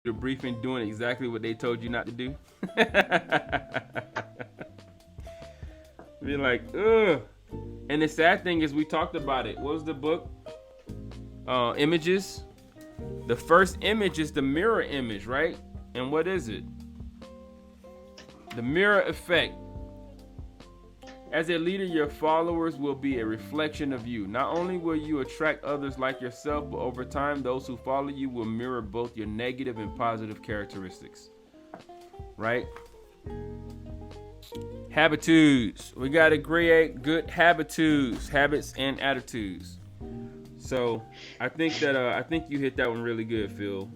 the briefing doing exactly what they told you not to do? Be like, ugh. And the sad thing is, we talked about it. What was the book? Images. The first image is the mirror image, right? And what is it? The mirror effect. As a leader, your followers will be a reflection of you. Not only will you attract others like yourself, but over time, those who follow you will mirror both your negative and positive characteristics. Right? Habitudes. We got to create good habitudes, habits, and attitudes. So I think you hit that one really good, Phil.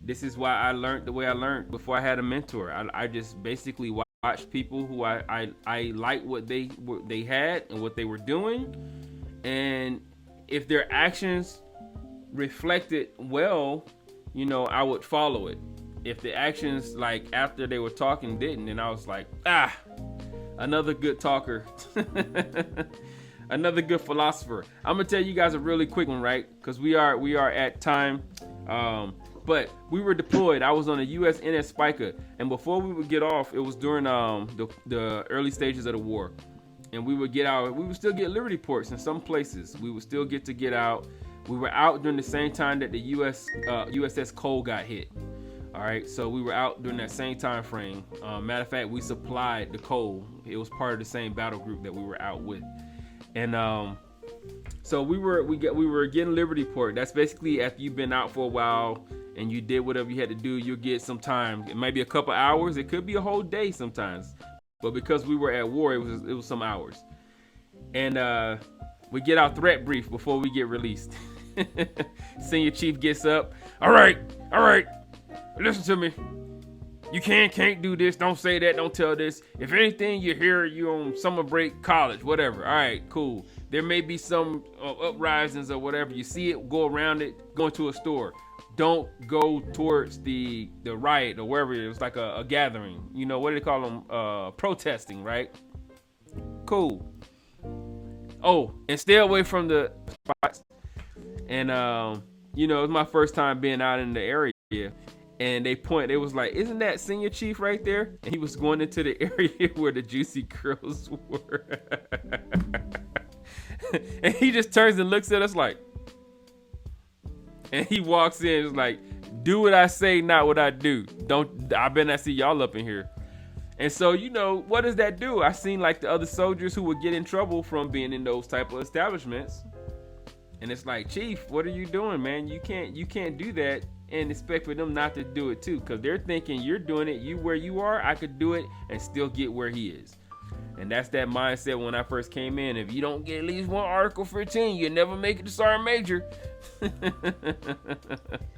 This is why I learned the way I learned before I had a mentor. I just basically watched people who I liked what they had and what they were doing, and if their actions reflected well, I would follow it. If the actions, like after they were talking, didn't, then I was like, another good talker. Another good philosopher. I'm gonna tell you guys a really quick one, right? Because we are at time. But we were deployed. I was on the USNS Spica, and before we would get off, it was during the early stages of the war, and we would still get Liberty ports in some places. We would still get out. We were out during the same time that the USS Cole got hit. All right, so we were out during that same time frame. Matter of fact, we supplied the Cole. It was part of the same battle group that we were out with, and so we were getting Liberty port. That's basically after you've been out for a while and you did whatever you had to do, you'll get some time. It might be a couple hours. It could be a whole day sometimes. But because we were at war, it was some hours. And we get our threat brief before we get released. Senior chief gets up. All right. Listen to me. You can't do this. Don't say that. Don't tell this. If anything, you hear you on summer break, college, whatever. All right, cool. There may be some uprisings or whatever. You see it, go around it, go into a store. Don't go towards the riot or wherever it was, like a gathering. What do they call them? Protesting, right? Cool. Oh, and stay away from the spots. And it was my first time being out in the area. And they was like, isn't that senior chief right there? And he was going into the area where the juicy girls were. And he just turns and looks at us like, and he walks in, it's like, do what I say, not what I do. I better not see y'all up in here. And so, what does that do? I seen like the other soldiers who would get in trouble from being in those type of establishments. And it's like, Chief, what are you doing, man? You can't do that and expect for them not to do it too. Because they're thinking you're doing it, where you are, I could do it and still get where he is. And that's that mindset when I first came in. If you don't get at least one Article 15, you never make it to Sergeant Major.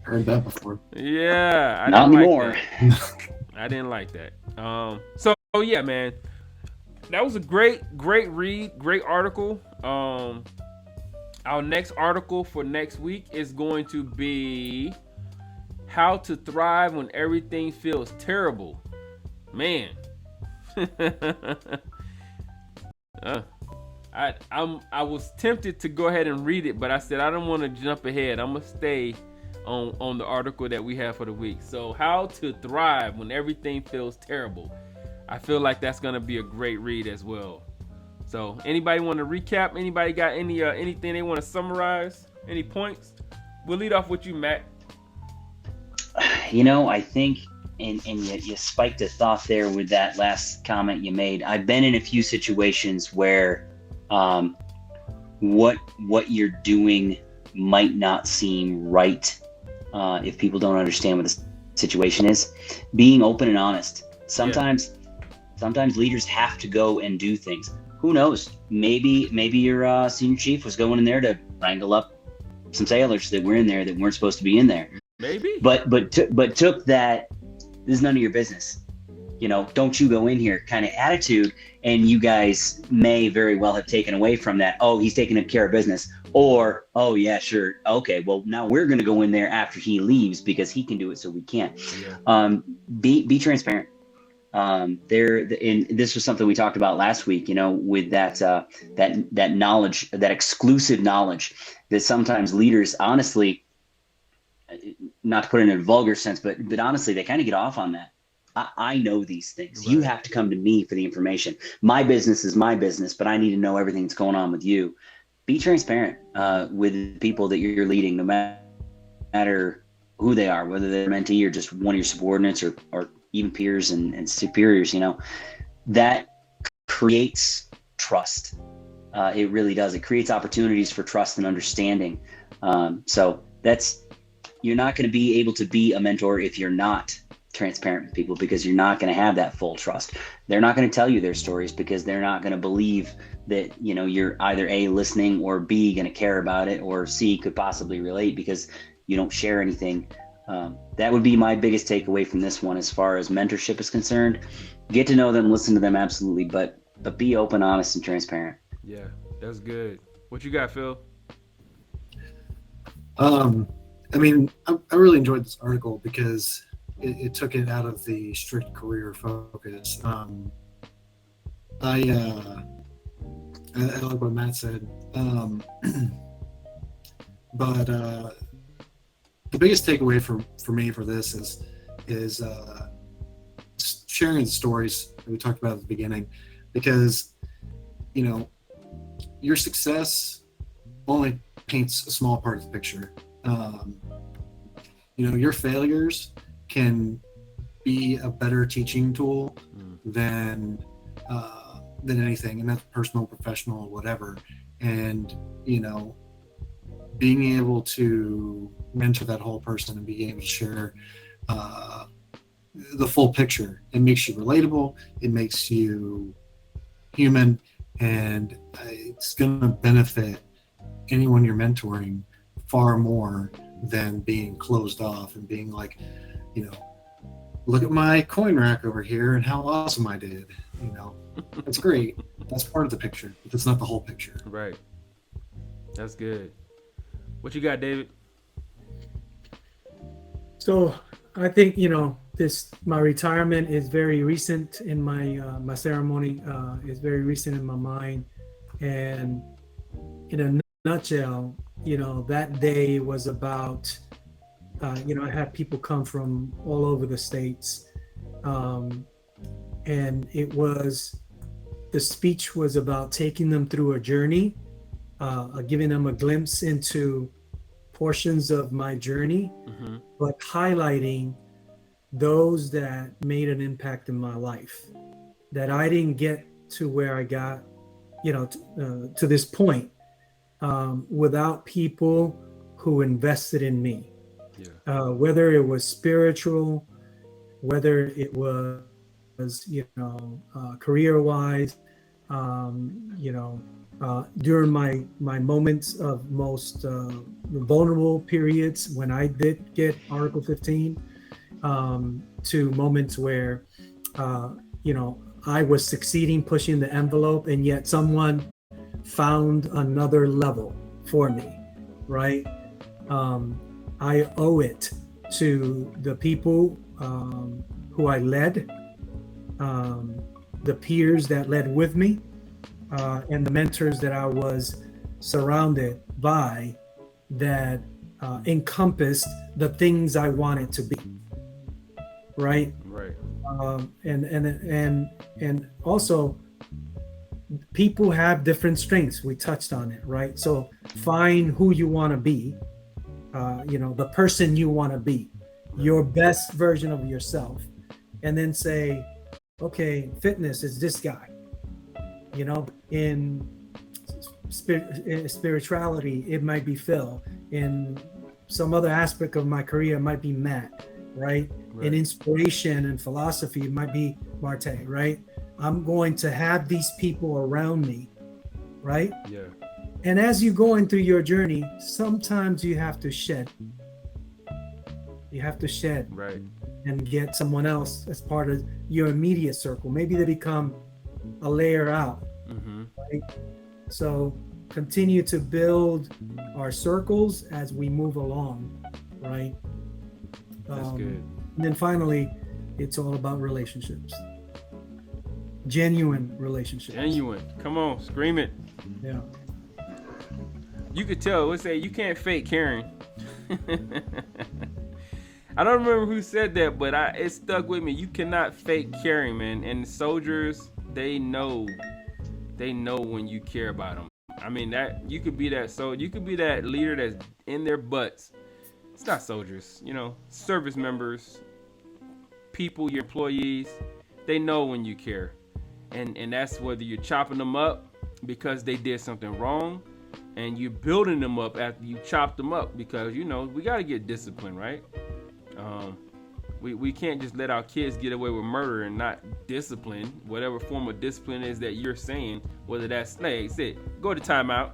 Heard that before. Yeah. Not anymore. I didn't like that. So yeah, man. That was a great read, great article. Our next article for next week is going to be how to thrive when everything feels terrible. Man. I was tempted to go ahead and read it, but I said I don't want to jump ahead. I'm gonna stay on the article that we have for the week. So, how to thrive when everything feels terrible. I feel like that's gonna be a great read as well. So, anybody want to recap? Anybody got anything they want to summarize? Any points? We'll lead off with you, Matt. I think. And you spiked a thought there with that last comment you made. I've been in a few situations where what you're doing might not seem right if people don't understand what the situation is. Being open and honest. Sometimes leaders have to go and do things. Who knows? Maybe your senior chief was going in there to wrangle up some sailors that were in there that weren't supposed to be in there. Maybe. But took that. This is none of your business. Don't you go in here kind of attitude. And you guys may very well have taken away from that. Oh, he's taking care of business. Or, oh, yeah, sure. Okay, well, now we're going to go in there after he leaves because he can do it so we can't. Yeah. Be transparent. And this was something we talked about last week, with that knowledge, that exclusive knowledge that sometimes leaders, honestly, not to put it in a vulgar sense, but honestly, they kind of get off on that. I know these things. Right. You have to come to me for the information. My business is my business, but I need to know everything that's going on with you. Be transparent with the people that you're leading, no matter who they are, whether they're mentee or just one of your subordinates or even peers and superiors. That creates trust. It really does. It creates opportunities for trust and understanding. So you're not going to be able to be a mentor if you're not transparent with people, because you're not going to have that full trust. They're not going to tell you their stories because they're not going to believe that, you're either A, listening, or B, going to care about it, or C, could possibly relate because you don't share anything. That would be my biggest takeaway from this one as far as mentorship is concerned. Get to know them, listen to them, absolutely, but be open, honest, and transparent. Yeah, that's good. What you got, Phil? I mean, I really enjoyed this article because it took it out of the strict career focus. I like what Matt said, but the biggest takeaway for me for this is sharing the stories that we talked about at the beginning, because your success only paints a small part of the picture. Your failures can be a better teaching tool than anything, and that's personal, professional, whatever. And being able to mentor that whole person and being able to share the full picture, it makes you relatable, it makes you human, and it's going to benefit anyone you're mentoring far more than being closed off and being like, look at my coin rack over here and how awesome I did. That's great. That's part of the picture, but that's not the whole picture. Right. That's good. What you got, David? So I think, my retirement is very recent in my ceremony is very recent in my mind. And in a nutshell, that day was about, I had people come from all over the states. And the speech was about taking them through a journey, giving them a glimpse into portions of my journey, but highlighting those that made an impact in my life, that I didn't get to where I got, to this point, without people who invested in me. Yeah. Whether it was spiritual, whether it was, career-wise, during my moments of most vulnerable periods when I did get Article 15, to moments where, I was succeeding, pushing the envelope, and yet someone found another level for me, right? I owe it to the people who I led, the peers that led with me, and the mentors that I was surrounded by that encompassed the things I wanted to be, right? Right. And also, people have different strengths. We touched on it, right? So find who you want to be, the person you want to be, your best version of yourself, and then say, okay, fitness is this guy. In spirituality, it might be Phil. In some other aspect of my career, it might be Matt, right? In inspiration and philosophy, it might be Marte, right? I'm going to have these people around me, right? Yeah. And as you're going through your journey, sometimes you have to shed. You have to shed, right, and get someone else as part of your immediate circle. Maybe they become a layer out, right? So continue to build our circles as we move along, right? That's good. And then finally, it's all about relationships. Genuine relationships. Genuine. Come on, scream it. Yeah. You could tell. Let's say you can't fake caring. I don't remember who said that, but it stuck with me. You cannot fake caring, man. And soldiers, they know when you care about them. I mean, that you could be that you could be that leader that's in their butts. It's not soldiers, service members, people, your employees. They know when you care, and that's whether you're chopping them up because they did something wrong, and you're building them up after you chopped them up because we got to get disciplined, right? We can't just let our kids get away with murder and not discipline, whatever form of discipline is that you're saying, whether that's, hey, go to timeout.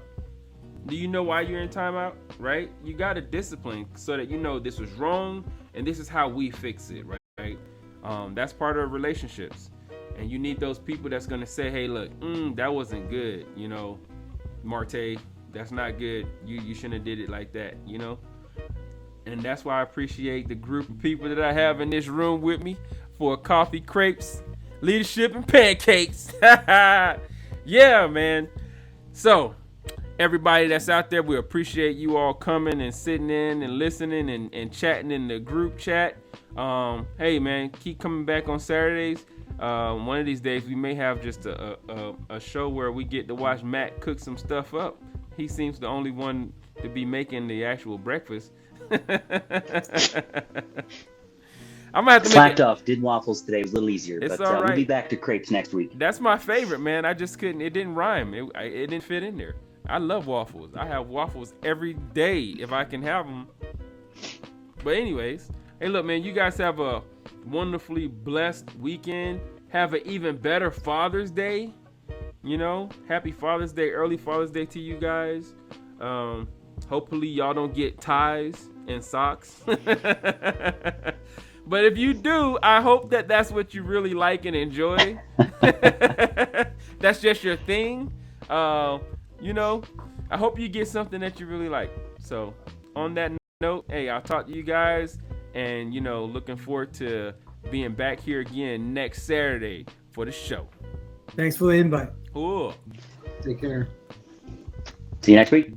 Do you know why you're in timeout, right? You got to discipline so that this was wrong and this is how we fix it, right? That's part of relationships. And you need those people that's going to say, hey, look, that wasn't good, Marte, that's not good. You shouldn't have did it like that, And that's why I appreciate the group of people that I have in this room with me for coffee, crepes, leadership, and pancakes. Yeah, man. So, everybody that's out there, we appreciate you all coming and sitting in and listening and chatting in the group chat. Hey, man, keep coming back on Saturdays. One of these days, we may have just a show where we get to watch Matt cook some stuff up. He seems the only one to be making the actual breakfast. I'm gonna have to slacked off. Did waffles today. It was a little easier, it's but all right. We'll be back to crepes next week. That's my favorite, man. I just couldn't. It didn't rhyme. It didn't fit in there. I love waffles. I have waffles every day if I can have them. But anyways, hey, look, man. You guys have a wonderfully blessed weekend. Have an even better Father's Day. Happy Father's Day, early Father's Day to you guys. Hopefully y'all don't get ties and socks. But if you do, I hope that that's what you really like and enjoy. That's just your thing. I hope you get something that you really like. So on that note, hey, I'll talk to you guys, and looking forward to being back here again next Saturday for the show. Thanks for the invite. Cool. Take care. See you next week.